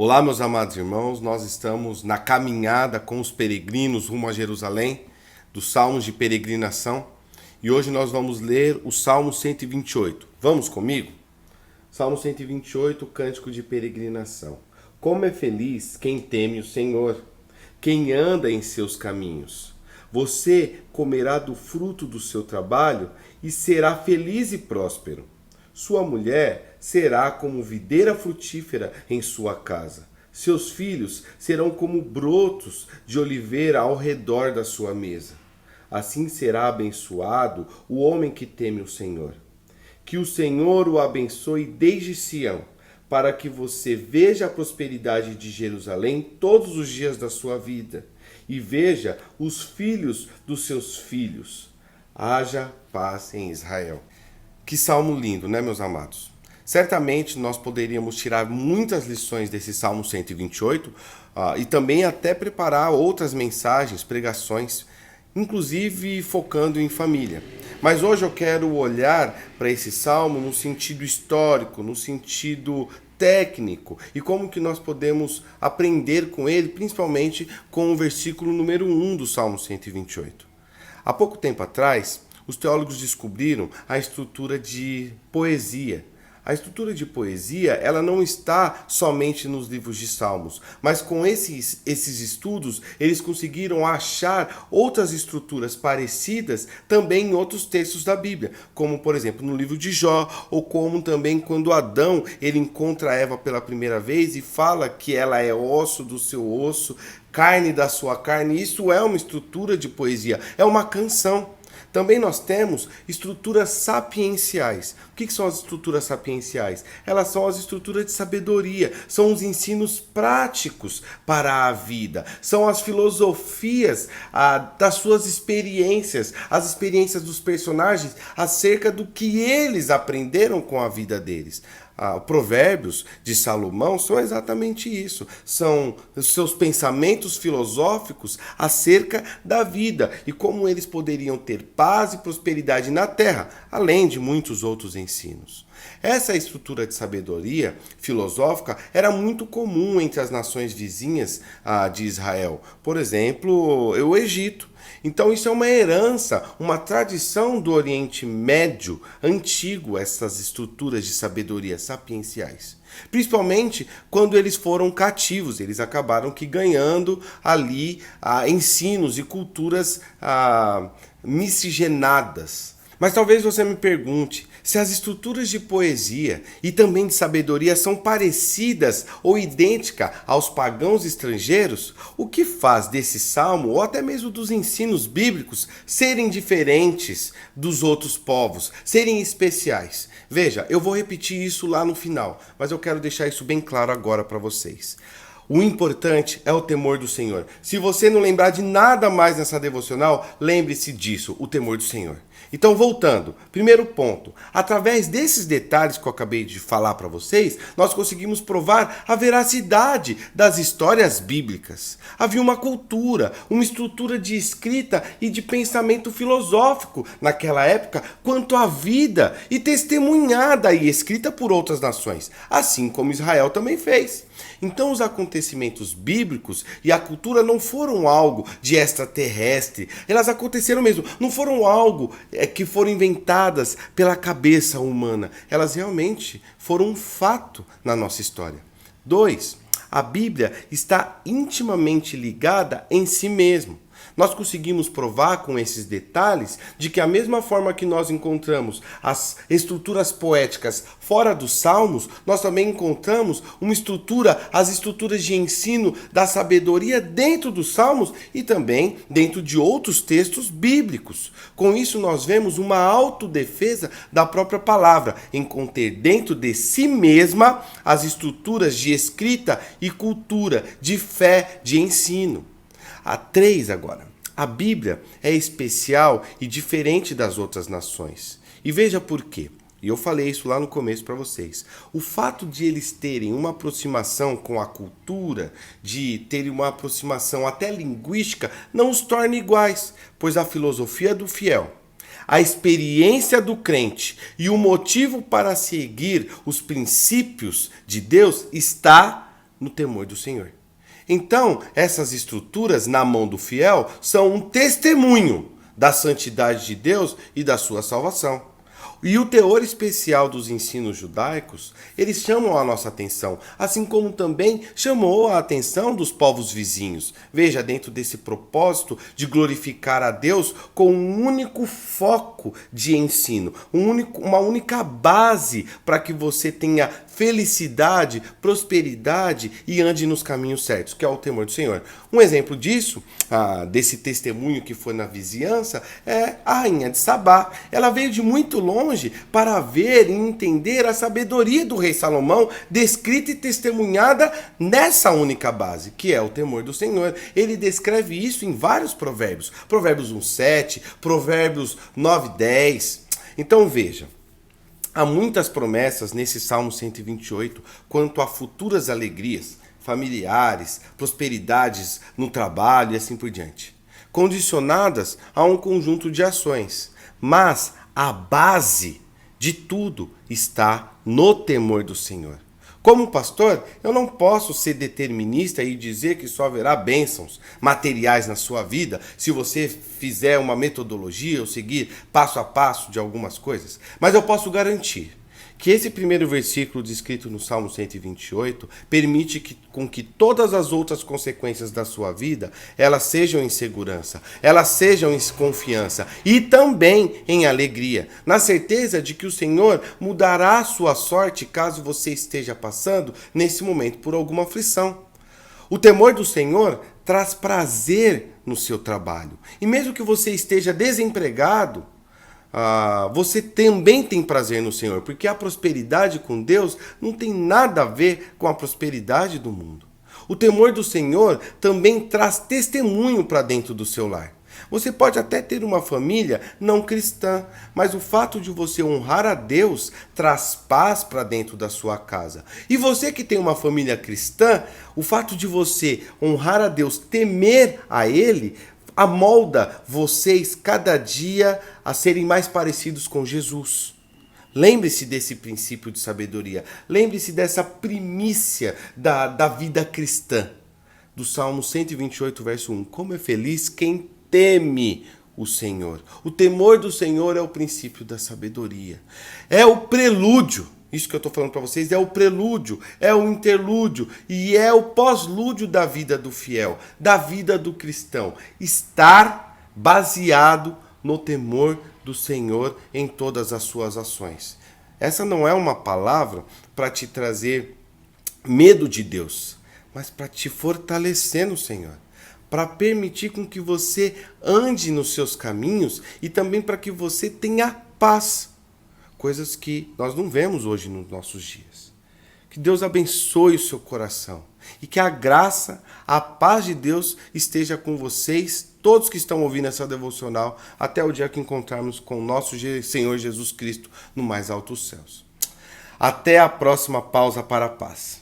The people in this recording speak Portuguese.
Olá, meus amados irmãos, nós estamos na caminhada com os peregrinos rumo a Jerusalém, dos Salmos de Peregrinação, e hoje nós vamos ler o Salmo 128. Vamos comigo? Salmo 128, Cântico de Peregrinação. Como é feliz quem teme o Senhor, quem anda em seus caminhos. Você comerá do fruto do seu trabalho e será feliz e próspero. Sua mulher será como videira frutífera em sua casa. Seus filhos serão como brotos de oliveira ao redor da sua mesa. Assim será abençoado o homem que teme o Senhor. Que o Senhor o abençoe desde Sião, para que você veja a prosperidade de Jerusalém todos os dias da sua vida e veja os filhos dos seus filhos. Haja paz em Israel. Que salmo lindo, né, meus amados? Certamente nós poderíamos tirar muitas lições desse Salmo 128 e também até preparar outras mensagens, pregações, inclusive focando em família. Mas hoje eu quero olhar para esse salmo no sentido histórico, no sentido técnico e como que nós podemos aprender com ele, principalmente com o versículo número 1 do Salmo 128. Há pouco tempo atrás, os teólogos descobriram a estrutura de poesia. A estrutura de poesia, ela não está somente nos livros de Salmos, mas com esses estudos, eles conseguiram achar outras estruturas parecidas também em outros textos da Bíblia, como, por exemplo, no livro de Jó, ou como também quando Adão ele encontra Eva pela primeira vez e fala que ela é osso do seu osso, carne da sua carne. Isso é uma estrutura de poesia, é uma canção. Também nós temos estruturas sapienciais. O que são as estruturas sapienciais? Elas são as estruturas de sabedoria, são os ensinos práticos para a vida, são as filosofias das suas experiências, as experiências dos personagens acerca do que eles aprenderam com a vida deles. Provérbios de Salomão são exatamente isso. São os seus pensamentos filosóficos acerca da vida e como eles poderiam ter paz e prosperidade na terra, além de muitos outros ensinos. Essa estrutura de sabedoria filosófica era muito comum entre as nações vizinhas de Israel. Por exemplo, o Egito. Então isso é uma herança, uma tradição do Oriente Médio antigo, essas estruturas de sabedoria sapienciais. Principalmente quando eles foram cativos, eles acabaram que ganhando ali ensinos e culturas miscigenadas. Mas talvez você me pergunte se as estruturas de poesia e também de sabedoria são parecidas ou idênticas aos pagãos estrangeiros, o que faz desse salmo, ou até mesmo dos ensinos bíblicos, serem diferentes dos outros povos, serem especiais? Veja, eu vou repetir isso lá no final, mas eu quero deixar isso bem claro agora para vocês. O importante é o temor do Senhor. Se você não lembrar de nada mais nessa devocional, lembre-se disso, o temor do Senhor. Então, voltando, primeiro ponto, através desses detalhes que eu acabei de falar para vocês, nós conseguimos provar a veracidade das histórias bíblicas. Havia uma cultura, uma estrutura de escrita e de pensamento filosófico naquela época quanto à vida e testemunhada e escrita por outras nações, assim como Israel também fez. Então os acontecimentos bíblicos e a cultura não foram algo de extraterrestre, elas aconteceram mesmo, não foram algo que foram inventadas pela cabeça humana, elas realmente foram um fato na nossa história. 2. A Bíblia está intimamente ligada em si mesmo. Nós conseguimos provar com esses detalhes de que a mesma forma que nós encontramos as estruturas poéticas fora dos Salmos, nós também encontramos as estruturas de ensino da sabedoria dentro dos Salmos e também dentro de outros textos bíblicos. Com isso nós vemos uma autodefesa da própria palavra, em conter dentro de si mesma as estruturas de escrita e cultura, de fé, de ensino. A 3 agora. A Bíblia é especial e diferente das outras nações. E veja por quê. E eu falei isso lá no começo para vocês. O fato de eles terem uma aproximação com a cultura, de terem uma aproximação até linguística, não os torna iguais, pois a filosofia do fiel, a experiência do crente e o motivo para seguir os princípios de Deus está no temor do Senhor. Então, essas estruturas na mão do fiel são um testemunho da santidade de Deus e da sua salvação. E o teor especial dos ensinos judaicos, eles chamam a nossa atenção, assim como também chamou a atenção dos povos vizinhos. Veja, dentro desse propósito de glorificar a Deus com um único foco de ensino, uma única base para que você tenha felicidade, prosperidade e ande nos caminhos certos, que é o temor do Senhor. Um exemplo disso, desse testemunho que foi na vizinhança, é a rainha de Sabá. Ela veio de muito longe para ver e entender a sabedoria do rei Salomão, descrita e testemunhada nessa única base, que é o temor do Senhor. Ele descreve isso em vários provérbios. Provérbios 1:7, Provérbios 9:10. Então veja, há muitas promessas nesse Salmo 128 quanto a futuras alegrias familiares, prosperidades no trabalho e assim por diante, condicionadas a um conjunto de ações. Mas a base de tudo está no temor do Senhor. Como pastor, eu não posso ser determinista e dizer que só haverá bênçãos materiais na sua vida se você fizer uma metodologia ou seguir passo a passo de algumas coisas. Mas eu posso garantir que esse primeiro versículo descrito no Salmo 128 permite com que todas as outras consequências da sua vida, elas sejam em segurança, elas sejam em confiança e também em alegria, na certeza de que o Senhor mudará a sua sorte caso você esteja passando nesse momento por alguma aflição. O temor do Senhor traz prazer no seu trabalho. E mesmo que você esteja desempregado, você também tem prazer no Senhor, porque a prosperidade com Deus não tem nada a ver com a prosperidade do mundo. O temor do Senhor também traz testemunho para dentro do seu lar. Você pode até ter uma família não cristã, mas o fato de você honrar a Deus traz paz para dentro da sua casa. E você que tem uma família cristã, o fato de você honrar a Deus, temer a Ele, amolda vocês cada dia a serem mais parecidos com Jesus. Lembre-se desse princípio de sabedoria. Lembre-se dessa primícia da vida cristã. Do Salmo 128, verso 1. Como é feliz quem teme o Senhor. O temor do Senhor é o princípio da sabedoria. É o prelúdio. Isso que eu estou falando para vocês é o prelúdio, é o interlúdio e é o pós-lúdio da vida do fiel, da vida do cristão. Estar baseado no temor do Senhor em todas as suas ações. Essa não é uma palavra para te trazer medo de Deus, mas para te fortalecer no Senhor, para permitir com que você ande nos seus caminhos e também para que você tenha paz. Coisas que nós não vemos hoje nos nossos dias. Que Deus abençoe o seu coração e que a graça, a paz de Deus esteja com vocês, todos que estão ouvindo essa devocional, até o dia que encontrarmos com o nosso Senhor Jesus Cristo no mais altos céus. Até a próxima pausa para a paz.